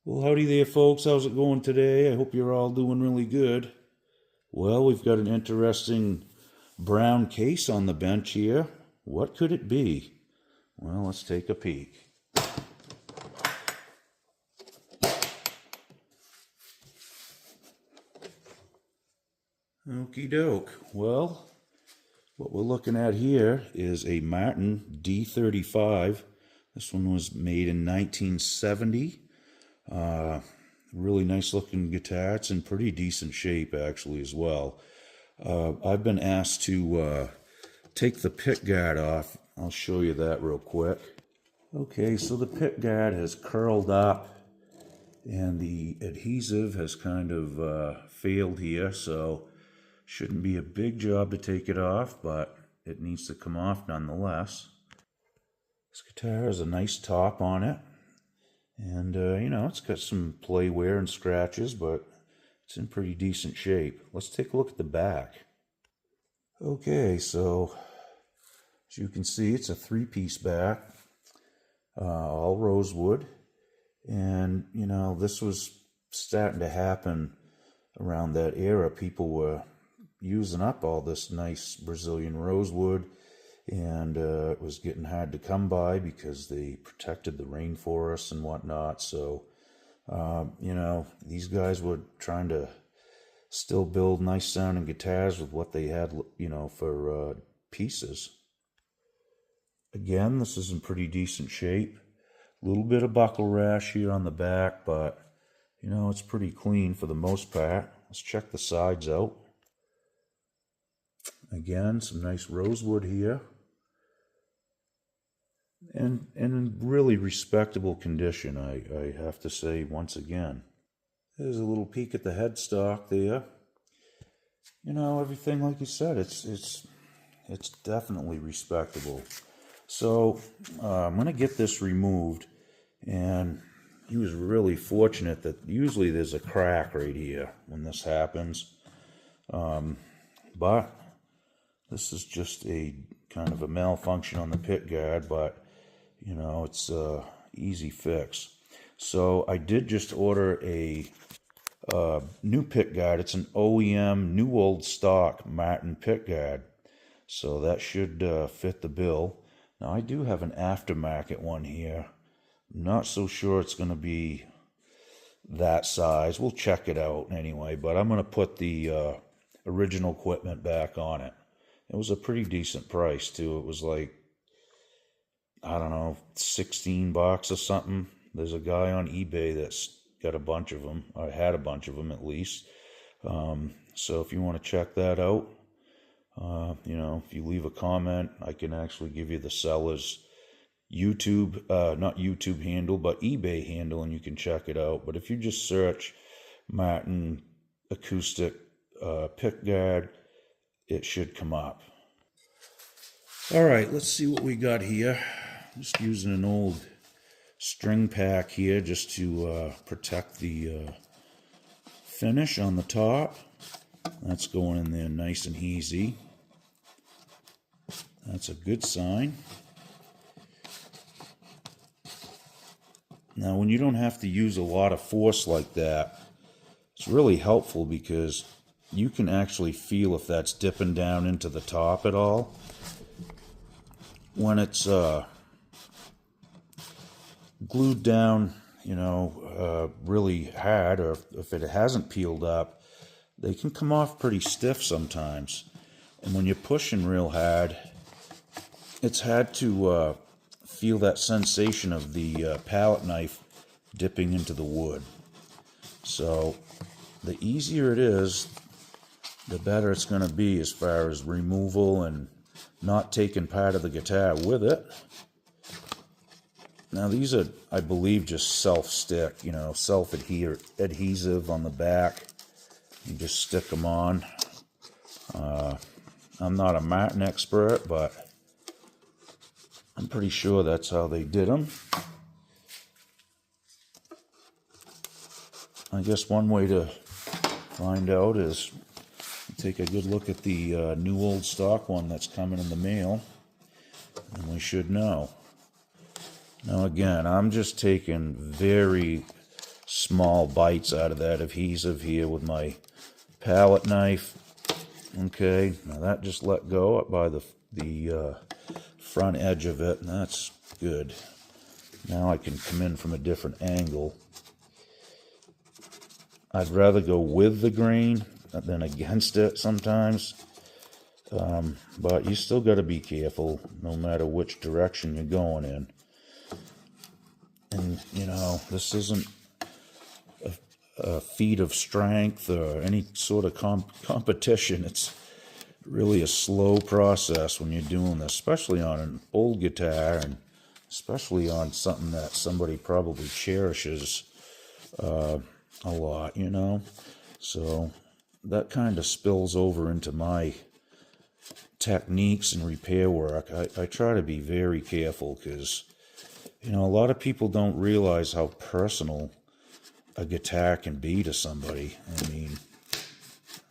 Well, howdy there, folks. How's it going today? I hope you're all doing really good. Well, we've got an interesting brown case on the bench here. What could it be? Well, let's take a peek. Okie doke. Well, what we're looking at here is a Martin D35. This one was made in 1970. Really nice looking guitar. It's in pretty decent shape actually as well. I've been asked to take the pickguard off. I'll show you that real quick. Okay, so the pickguard has curled up and the adhesive has kind of failed here, so shouldn't be a big job to take it off, but it needs to come off nonetheless. This guitar has a nice top on it. And, it's got some play wear and scratches, but it's in pretty decent shape. Let's take a look at the back. Okay, so as you can see, it's a three-piece back, all rosewood. And, this was starting to happen around that era. People were using up all this nice Brazilian rosewood. And it was getting hard to come by because they protected the rainforests and whatnot. So, these guys were trying to still build nice sounding guitars with what they had, for pieces. Again, this is in pretty decent shape. A little bit of buckle rash here on the back, but, it's pretty clean for the most part. Let's check the sides out. Again, some nice rosewood here. And in really respectable condition, I have to say once again. There's a little peek at the headstock there. Everything like you said, it's definitely respectable. So I'm going to get this removed, and he was really fortunate that usually there's a crack right here when this happens. But this is just a kind of a malfunction on the pickguard, but it's a easy fix. So I did just order a new pickguard. It's an OEM new old stock Martin pickguard, so that should fit the bill. Now I do have an aftermarket one here. I'm not so sure it's going to be that size. We'll check it out anyway, but I'm going to put the original equipment back on it. It was a pretty decent price too. It was like, I don't know, $16 or something. There's a guy on eBay that's got a bunch of them. I had a bunch of them at least. So if you want to check that out, if you leave a comment, I can actually give you the seller's YouTube, not YouTube handle, but eBay handle, and you can check it out. But if you just search Martin acoustic pickguard, it should come up. All right, let's see what we got here. Just using an old string pack here just to protect the finish on the top. That's going in there nice and easy. That's a good sign. Now, when you don't have to use a lot of force like that, it's really helpful because you can actually feel if that's dipping down into the top at all. When it's glued down, really hard, or if it hasn't peeled up, they can come off pretty stiff sometimes. And when you're pushing real hard, it's hard to feel that sensation of the palette knife dipping into the wood. So the easier it is, the better it's going to be as far as removal and not taking part of the guitar with it. Now these are, I believe, just self-stick, self-adhesive on the back. You just stick them on. I'm not a Martin expert, but I'm pretty sure that's how they did them. I guess one way to find out is take a good look at the new old stock one that's coming in the mail, and we should know. Now again, I'm just taking very small bites out of that adhesive here with my palette knife. Okay, now that just let go up by the front edge of it, and that's good. Now I can come in from a different angle. I'd rather go with the grain than against it sometimes, but you still got to be careful no matter which direction you're going in. And, you know, this isn't a feat of strength or any sort of competition. It's really a slow process when you're doing this, especially on an old guitar, and especially on something that somebody probably cherishes a lot, you know. So that kind of spills over into my techniques and repair work. I try to be very careful because, you know, a lot of people don't realize how personal a guitar can be to somebody. I mean,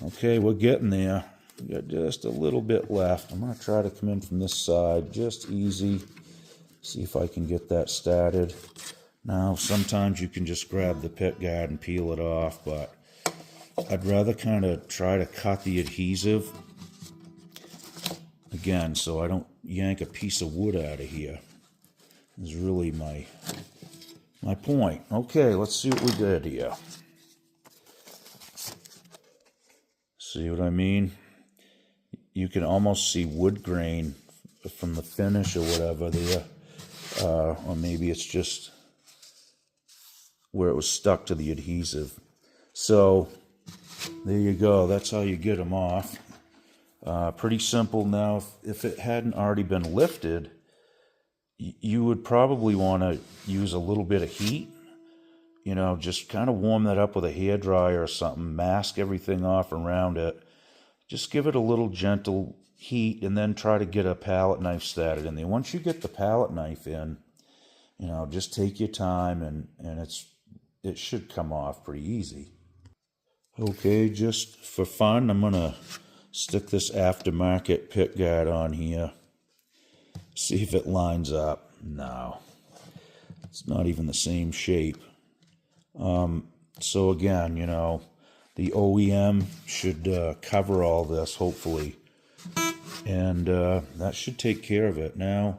okay, we're getting there. We got just a little bit left. I'm going to try to come in from this side, just easy. See if I can get that started. Now, sometimes you can just grab the pickguard and peel it off, but I'd rather kind of try to cut the adhesive again so I don't yank a piece of wood out of here. Is really my point. Okay, let's see what we did here. See what I mean? You can almost see wood grain from the finish or whatever there. Or maybe it's just where it was stuck to the adhesive. So there you go. That's how you get them off. Pretty simple. Now, if it hadn't already been lifted, you would probably want to use a little bit of heat. You know, just kind of warm that up with a hairdryer or something. Mask everything off around it. Just give it a little gentle heat and then try to get a palette knife started in there. Once you get the palette knife in, you know, just take your time and it should come off pretty easy. Okay, just for fun, I'm going to stick this aftermarket pickguard on here. See if it lines up. No, it's not even the same shape. So again, you know, the OEM should cover all this, hopefully. And that should take care of it. Now,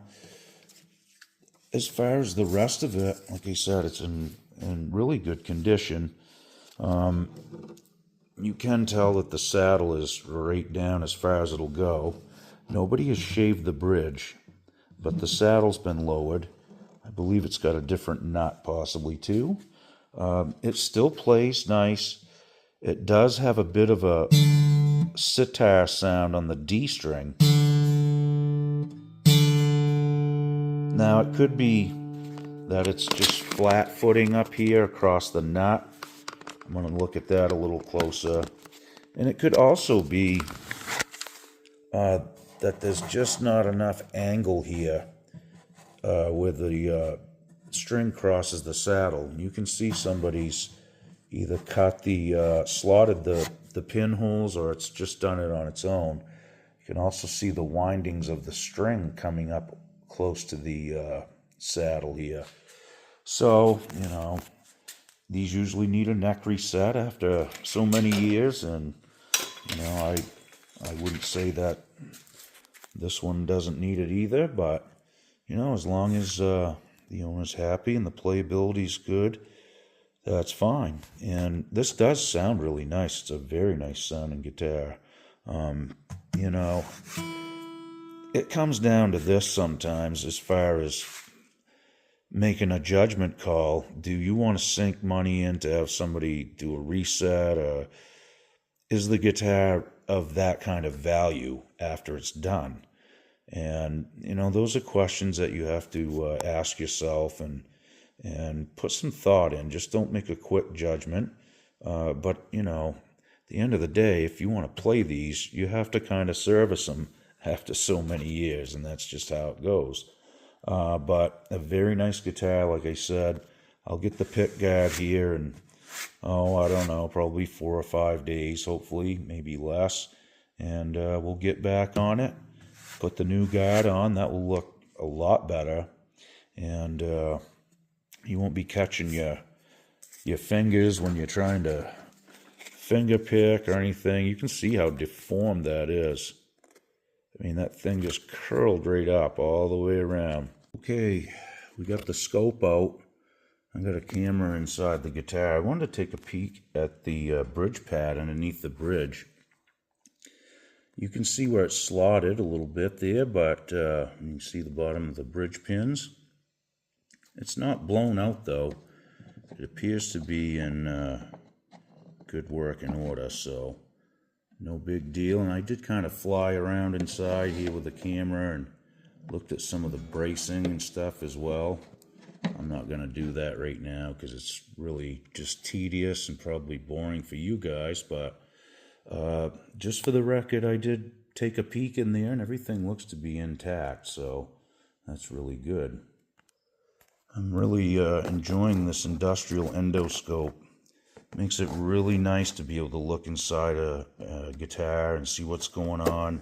as far as the rest of it, like I said, it's in really good condition. You can tell that the saddle is right down as far as it'll go. Nobody has shaved the bridge, but the saddle's been lowered. I believe it's got a different nut possibly too. It still plays nice. It does have a bit of a sitar sound on the D string. Now it could be that it's just flat footing up here across the nut. I'm going to look at that a little closer. And it could also be that there's just not enough angle here where the string crosses the saddle. You can see somebody's either cut slotted the pinholes, or it's just done it on its own. You can also see the windings of the string coming up close to the saddle here. So, you know, these usually need a neck reset after so many years, and, you know, I wouldn't say that this one doesn't need it either, but, you know, as long as the owner's happy and the playability's good, that's fine. And this does sound really nice. It's a very nice sounding guitar. You know, it comes down to this sometimes as far as making a judgment call. Do you want to sink money in to have somebody do a reset, or is the guitar of that kind of value after it's done? And, you know, those are questions that you have to ask yourself and put some thought in. Just don't make a quick judgment. But, you know, at the end of the day, if you want to play these, you have to kind of service them after so many years, and that's just how it goes. But a very nice guitar, like I said. I'll get the pickguard here in, I don't know, probably 4 or 5 days, hopefully, maybe less. And we'll get back on it, put the new guard on. That will look a lot better. And you won't be catching your your fingers when you're trying to finger pick or anything. You can see how deformed that is. I mean, that thing just curled right up all the way around. Okay, we got the scope out. I got a camera inside the guitar. I wanted to take a peek at the bridge pad underneath the bridge. You can see where it's slotted a little bit there, but you can see the bottom of the bridge pins. It's not blown out though. It appears to be in good working order, so no big deal. And I did kind of fly around inside here with the camera and looked at some of the bracing and stuff as well. I'm not going to do that right now because it's really just tedious and probably boring for you guys, but just for the record, I did take a peek in there and everything looks to be intact, so that's really good. I'm really enjoying this industrial endoscope. Makes it really nice to be able to look inside a guitar and see what's going on.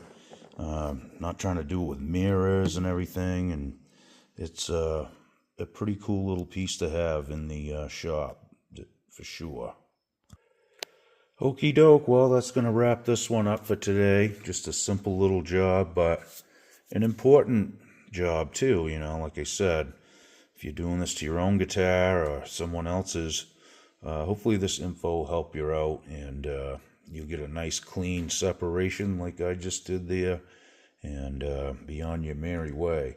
Not trying to do it with mirrors and everything, and it's a pretty cool little piece to have in the shop, for sure. Okie doke, well, that's going to wrap this one up for today. Just a simple little job, but an important job too, you know, like I said. If you're doing this to your own guitar or someone else's, hopefully this info will help you out and you'll get a nice clean separation like I just did there and be on your merry way.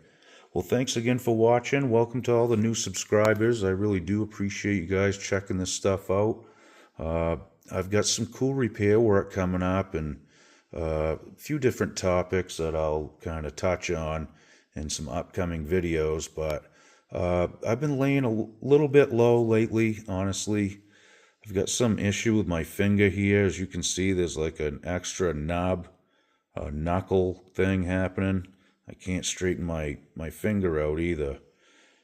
Well, thanks again for watching. Welcome to all the new subscribers. I really do appreciate you guys checking this stuff out. I've got some cool repair work coming up and a few different topics that I'll kind of touch on in some upcoming videos, but I've been laying a little bit low lately, honestly. I've got some issue with my finger here. As you can see, there's like an extra knob, knuckle thing happening. I can't straighten my finger out either.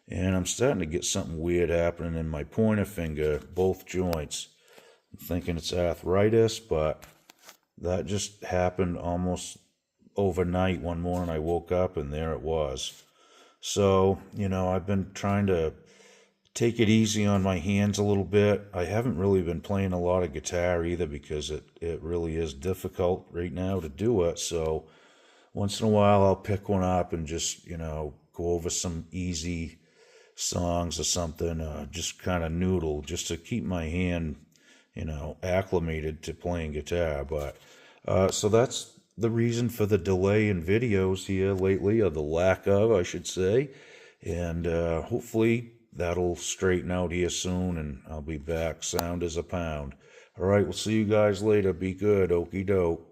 And I'm starting to get something weird happening in my pointer finger, both joints. I'm thinking it's arthritis, but that just happened almost overnight. One morning I woke up and there it was. So, you know, I've been trying to take it easy on my hands a little bit. I haven't really been playing a lot of guitar either because it really is difficult right now to do it. So once in a while I'll pick one up and just, you know, go over some easy songs or something, just kind of noodle just to keep my hand, you know, acclimated to playing guitar. But so that's the reason for the delay in videos here lately, or the lack of, I should say. And hopefully that'll straighten out here soon and I'll be back sound as a pound. All right, we'll see you guys later. Be good. Okie doke.